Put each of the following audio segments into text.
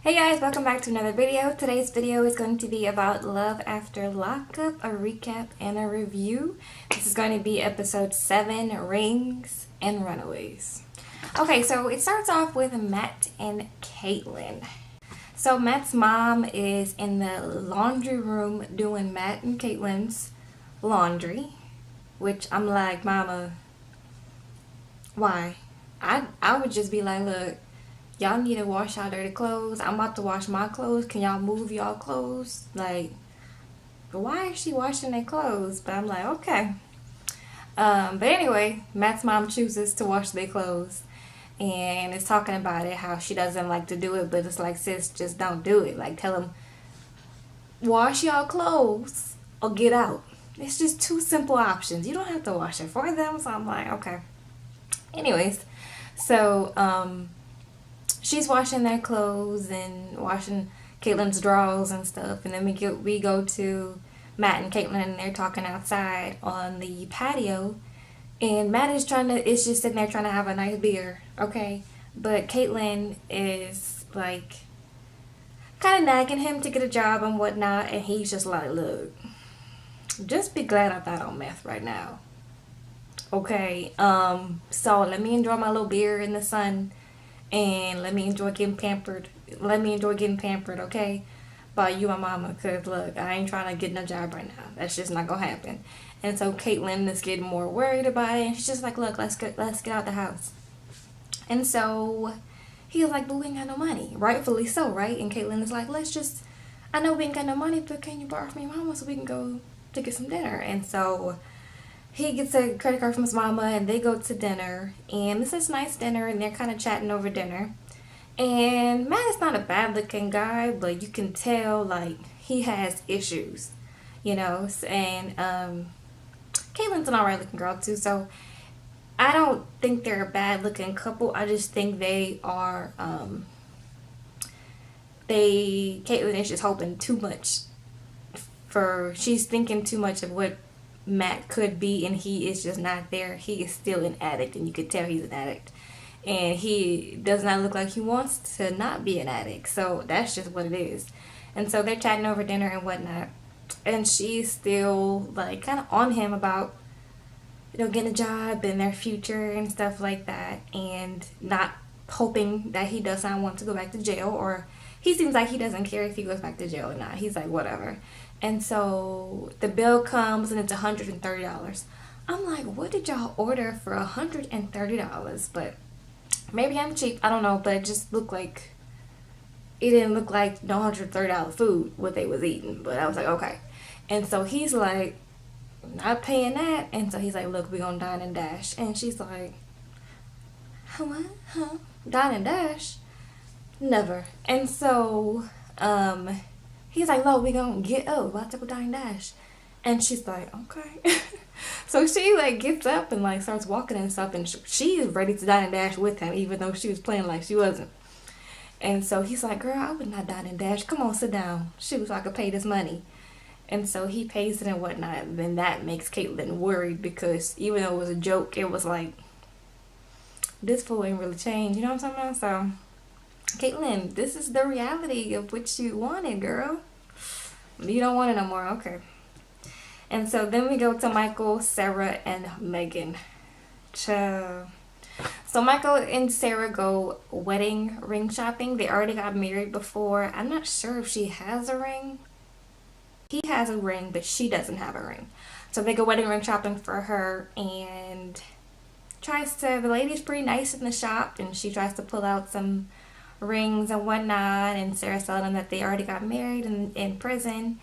Hey guys, welcome back to another video. Today's video is going to be about Love After Lockup, a recap and a review. This is going to be episode 7, Rings and Runaways. Okay, so it starts off with Matt and Caitlin. So Matt's mom is in the laundry room doing Matt and Caitlin's laundry, which I'm like, Mama, why? I would just be like, look, y'all need to wash y'all dirty clothes. I'm about to wash my clothes. Can y'all move y'all clothes? Like, why is she washing their clothes? But I'm like, okay. But anyway, Matt's mom chooses to wash their clothes and is talking about it, how she doesn't like to do it, but it's like, sis, just don't do it. Like, tell them, wash y'all clothes or get out. It's just two simple options. You don't have to wash it for them. So I'm like, okay. Anyways, so, she's washing their clothes and washing Caitlin's drawers and stuff. And then we go to Matt and Caitlin, and they're talking outside on the patio. And Matt is just sitting there trying to have a nice beer, okay? But Caitlin is like kind of nagging him to get a job and whatnot. And he's just like, look, just be glad I'm not on meth right now. Okay, so let me enjoy my little beer in the sun. And let me enjoy getting pampered. Okay? By you and mama. Because, look, I ain't trying to get no job right now. That's just not going to happen. And so Caitlin is getting more worried about it. And she's just like, look, let's get out the house. And so he's like, but we ain't got no money. Rightfully so, right? And Caitlin is like, I know we ain't got no money, but can you borrow from your mama so we can go to get some dinner? And so he gets a credit card from his mama, and they go to dinner. And this is nice dinner, and they're kind of chatting over dinner. And Matt is not a bad-looking guy, but you can tell, like, he has issues, you know. And Caitlin's an alright-looking girl, too. So I don't think they're a bad-looking couple. I just think they are, Caitlin is just hoping too much she's thinking too much of what Matt could be, and he is just not there. He is still an addict, and you could tell he's an addict. And he does not look like he wants to not be an addict. So that's just what it is. And so they're chatting over dinner and whatnot. And she's still like kind of on him about, getting a job and their future and stuff like that. And not hoping that he does not want to go back to jail, or he seems like he doesn't care if he goes back to jail or not. He's like, whatever. And so the bill comes, and it's $130. I'm like, what did y'all order for $130? But maybe I'm cheap. I don't know. But it just looked like, it didn't look like no $130 food, what they was eating. But I was like, okay. And so he's like, not paying that. And so he's like, look, we're going to dine and dash. And she's like, what? Huh? Dine and dash? Never. And so, he's like, look, we gonna get up. We're about to go dine and dash. And she's like, okay. So she, like, gets up and, like, starts walking and stuff. And she is ready to dine and dash with him, even though she was playing like she wasn't. And so he's like, girl, I would not dine and dash. Come on, sit down. Shoot, so I could pay this money. And so he pays it and whatnot. And then that makes Caitlin worried, because even though it was a joke, it was like, this fool ain't really changed. You know what I'm talking about? So Caitlin, this is the reality of what you wanted, girl. You don't want it no more. Okay. And so then we go to Michael, Sarah, and Megan. So Michael and Sarah go wedding ring shopping. They already got married before. I'm not sure if she has a ring. He has a ring, but she doesn't have a ring. So they go wedding ring shopping for her, and the lady's pretty nice in the shop, and she tries to pull out some rings and whatnot, and Sarah's telling them that they already got married in prison.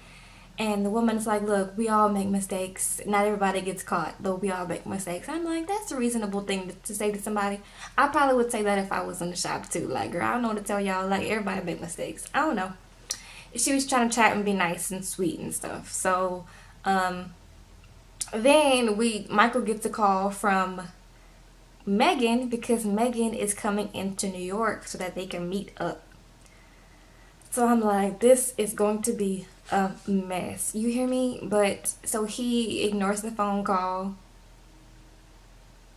And the woman's like, look, we all make mistakes. Not everybody gets caught, though we all make mistakes. I'm like, that's a reasonable thing to say to somebody. I probably would say that if I was in the shop too. Like, girl, I don't know what to tell y'all. Like, everybody make mistakes. I don't know. She was trying to chat and be nice and sweet and stuff. So then Michael gets a call from Megan, because Megan is coming into New York so that they can meet up. So I'm like, this is going to be a mess. You hear me? But so he ignores the phone call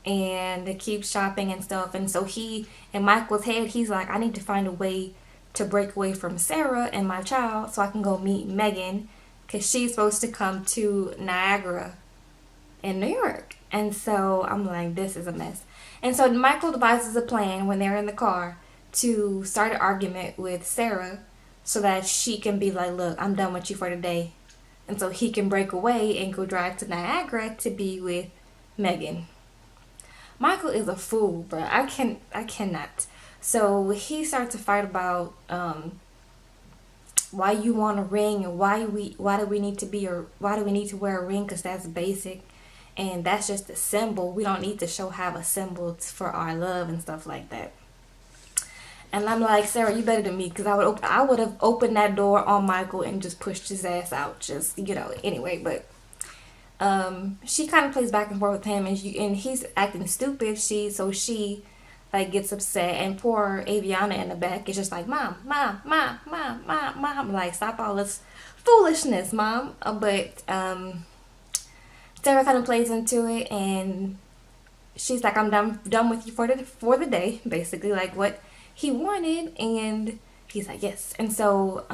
and keeps shopping and stuff. And so in Michael's head, he's like, I need to find a way to break away from Sarah and my child so I can go meet Megan, because she's supposed to come to Niagara in New York. And so I'm like, this is a mess. And so Michael devises a plan when they're in the car to start an argument with Sarah so that she can be like, look, I'm done with you for today. And so he can break away and go drive to Niagara to be with Megan. Michael is a fool, bro. I cannot. So he starts to fight about why you want a ring and why do we need to wear a ring, because that's basic and that's just a symbol. We don't need to have a symbol for our love and stuff like that. And I'm like, Sarah, you better than me, because I would have opened that door on Michael and just pushed his ass out, just, anyway. But she kind of plays back and forth with him, and he's acting stupid. She like gets upset, and poor Aviana in the back is just like, mom, like, stop all this foolishness, mom. But Sarah kind of plays into it, and she's like, I'm done with you for the day, basically, like what he wanted. And he's like, yes. And so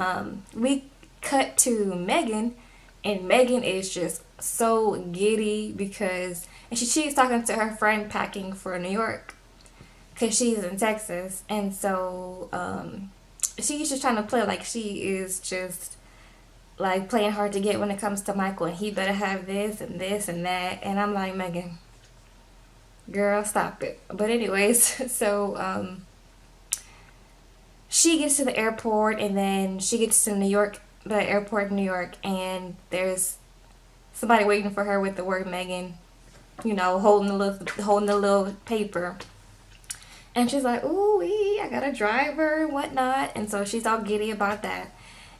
we cut to Megan, and Megan is just so giddy because she's talking to her friend packing for New York, because she's in Texas. And so she's just trying to play like she is just like playing hard to get when it comes to Michael, and he better have this and this and that. And I'm like, Megan, girl, stop it. But anyways, so she gets to the airport, and then she gets to the airport in New York, and there's somebody waiting for her with the word Megan, holding the little paper. And she's like, ooh, I got a driver and whatnot. And so she's all giddy about that.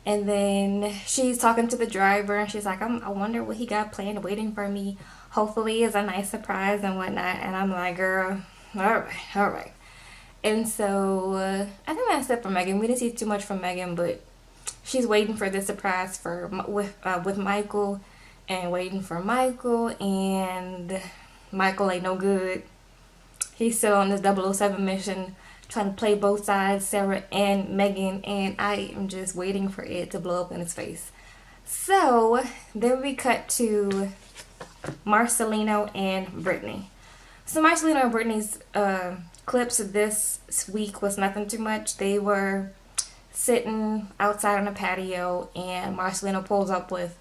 And then she's talking to the driver, and she's like, I wonder what he got planned waiting for me. Hopefully it's a nice surprise and whatnot. And I'm like, girl, all right. And so I think that's it for Megan. We didn't see too much from Megan, but she's waiting for the surprise with Michael, and waiting for Michael, and Michael ain't no good. He's still on this 007 mission, trying to play both sides, Sarah and Megan, and I am just waiting for it to blow up in his face. So then we cut to Marcelino and Brittany. So Marcelino and Brittany's clips of this week was nothing too much. They were sitting outside on a patio, and Marcelino pulls up with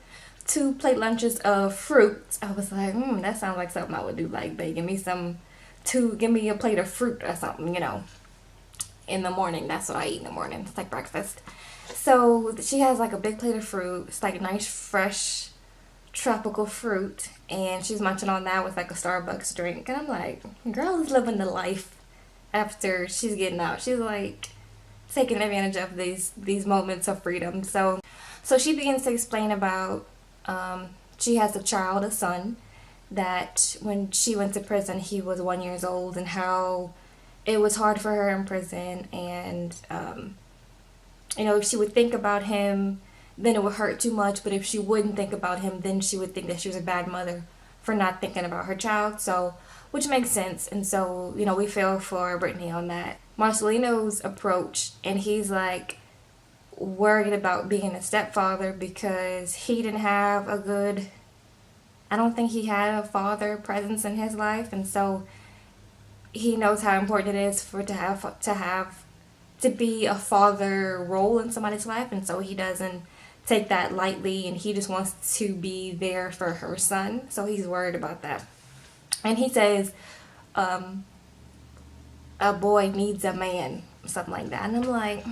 2 plate lunches of fruit. I was like, that sounds like something I would do. Like, babe, give me a plate of fruit or something, in the morning. That's what I eat in the morning. It's like breakfast. So she has like a big plate of fruit. It's like nice, fresh, tropical fruit, and she's munching on that with like a Starbucks drink. And I'm like, girl is living the life after she's getting out. She's like taking advantage of these moments of freedom. So she begins to explain about she has a son, that when she went to prison he was 1 year old, and how it was hard for her in prison, and if she would think about him, then it would hurt too much, but if she wouldn't think about him, then she would think that she was a bad mother for not thinking about her child. So, which makes sense. And so, we feel for Brittany on that. Marcelino's approach, and he's like worried about being a stepfather because he didn't have I don't think he had a father presence in his life, and so he knows how important it is to be a father role in somebody's life, and so he doesn't take that lightly, and he just wants to be there for her son. So he's worried about that. And he says, a boy needs a man, something like that. And I'm like,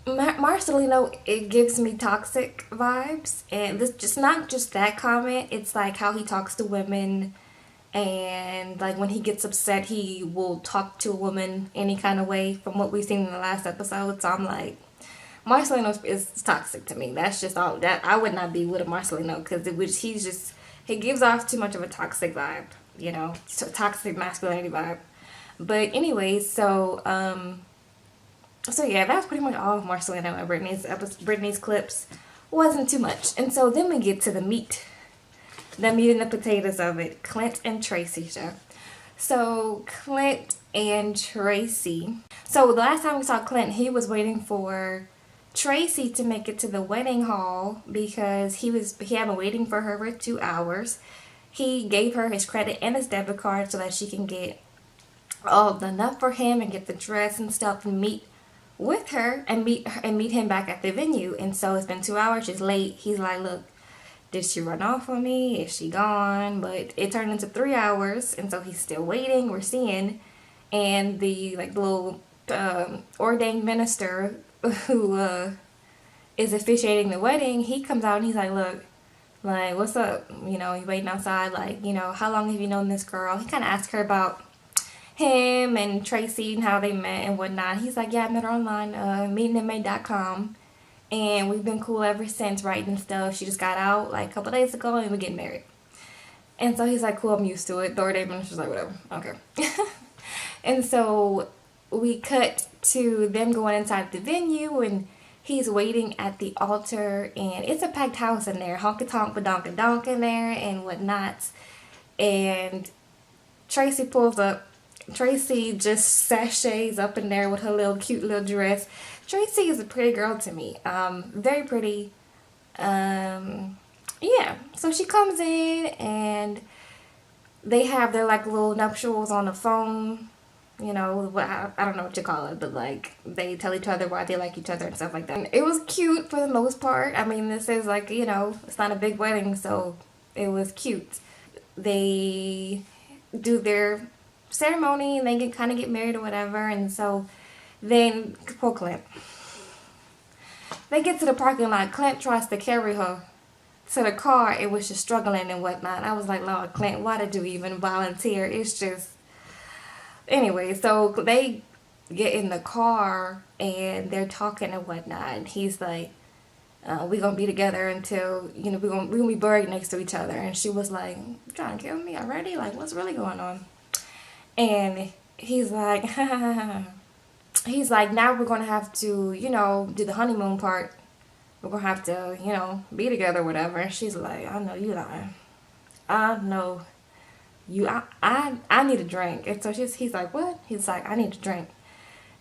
Marcelino, it gives me toxic vibes. And this just not just that comment, it's like how he talks to women, and like when he gets upset he will talk to a woman any kind of way, from what we've seen in the last episode. So I'm like, Marcelino is toxic to me. That's just all that. I would not be with a Marcelino, because he gives off too much of a toxic vibe, toxic masculinity vibe. But anyways, so yeah, that's pretty much all of Marcelino and Brittany's clips. Wasn't too much. And so then we get to the meat and the potatoes of it, Clint and Tracy show. So Clint and Tracy. So the last time we saw Clint, he was waiting for Tracy to make it to the wedding hall because he had been waiting for her for 2 hours. He gave her his credit and his debit card so that she can get all done up for him and get the dress and stuff and meet with her and meet him back at the venue. And so it's been 2 hours. She's late. He's like, look, did she run off on me? Is she gone? But it turned into 3 hours, and so he's still waiting. We're seeing, and the little ordained minister who is officiating the wedding, he comes out and he's like, look, like, what's up? You know, he's waiting outside, like, you know, how long have you known this girl? He kind of asked her about him and Tracy and how they met and whatnot. He's like, yeah, I met her online, meetinginmate.com. And we've been cool ever since, writing stuff. She just got out like a couple days ago and we're getting married. And so he's like, cool, I'm used to it. The ordained minister's like, whatever, okay. And so we cut to them going inside the venue and he's waiting at the altar and it's a packed house in there. Honky tonk badonka donk in there and whatnot. And Tracy pulls up. Tracy just sashays up in there with her little cute little dress. Tracy is a pretty girl to me. Very pretty. Yeah. So she comes in and they have their like little nuptials on the phone. You know, I don't know what you call it, but like they tell each other why they like each other and stuff like that. And it was cute for the most part. I mean, this is like, you know, it's not a big wedding, so it was cute. They do their ceremony and they kind of get married or whatever, and so then poor Clint, they get to the parking lot. Clint tries to carry her to the car and was just struggling and whatnot. I was like, Lord, Clint, why did you even volunteer? It's just, anyway, so they get in the car and they're talking and whatnot, and he's like, we're gonna be together until, you know, we're gonna be buried next to each other. And she was like, you trying to kill me already? Like, what's really going on? And he's like, he's like, now we're going to have to, you know, do the honeymoon part. We're going to have to, you know, be together, whatever. And she's like, I know you lying. I know you, I need a drink. And so he's like, what? He's like, I need a drink.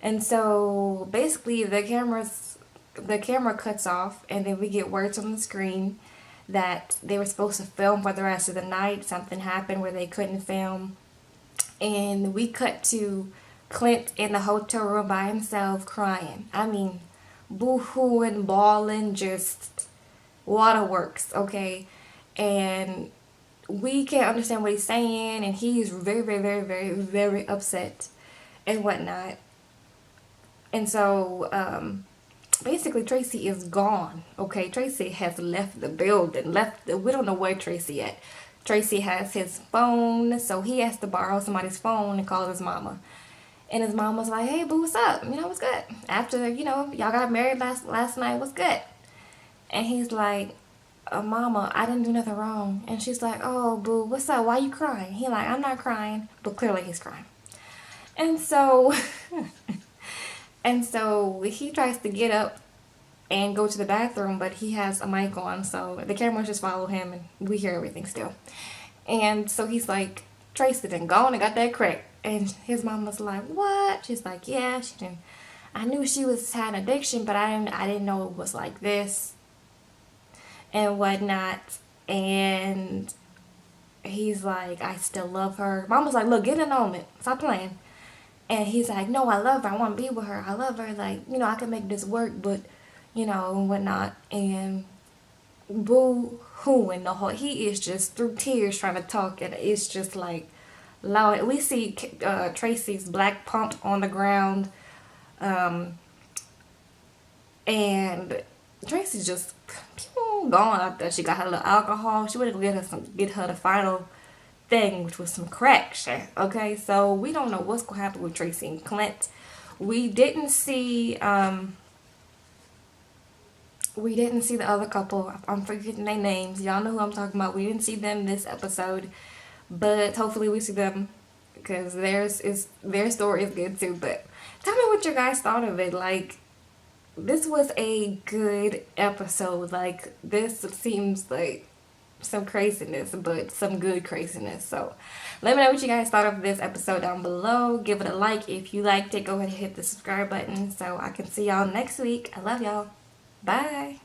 And so basically the camera cuts off and then we get words on the screen that they were supposed to film for the rest of the night. Something happened where they couldn't film. And we cut to Clint in the hotel room by himself crying. I mean, boo-hooing, bawling, just waterworks, okay? And we can't understand what he's saying, and he's very, very, very, very, very upset and whatnot. And so, basically, Tracy is gone, okay? Tracy has left the building, we don't know where Tracy at. Tracy has his phone, so he has to borrow somebody's phone and call his mama. And his mom was like, hey, boo, what's up? You know, what's good? After, you know, y'all got married last night, what's good? And he's like, mama, I didn't do nothing wrong. And she's like, oh, boo, what's up? Why you crying? He like, I'm not crying. But clearly he's crying. And so, and so he tries to get up and go to the bathroom, but he has a mic on, so the cameras just follow him and we hear everything still. And so he's like, Tracy done gone and got that crack. And his mom was like, what? She's like, yeah, she didn't. I knew she had an addiction, but I didn't know it was like this and whatnot. And he's like, I still love her. Mom was like, look, get in on it. Stop playing. And he's like, no, I love her. I want to be with her. I love her. Like, you know, I can make this work, but, you know, and whatnot. And boo-hooing the whole, he is just through tears trying to talk. And it's just like, loud. We see Tracy's black pump on the ground. And Tracy's just gone out there. She got her little alcohol. She wanted to get her the final thing, which was some crack shit. Okay, so we don't know what's gonna happen with Tracy and Clint. We didn't see the other couple. I'm forgetting their names. Y'all know who I'm talking about. We didn't see them this episode, but hopefully we see them because their story is good too. But tell me what you guys thought of it. Like, this was a good episode. Like, this seems like some craziness, but some good craziness. So let me know what you guys thought of this episode down below. Give it a like if you liked it. Go ahead and hit the subscribe button so I can see y'all next week. I love y'all. Bye.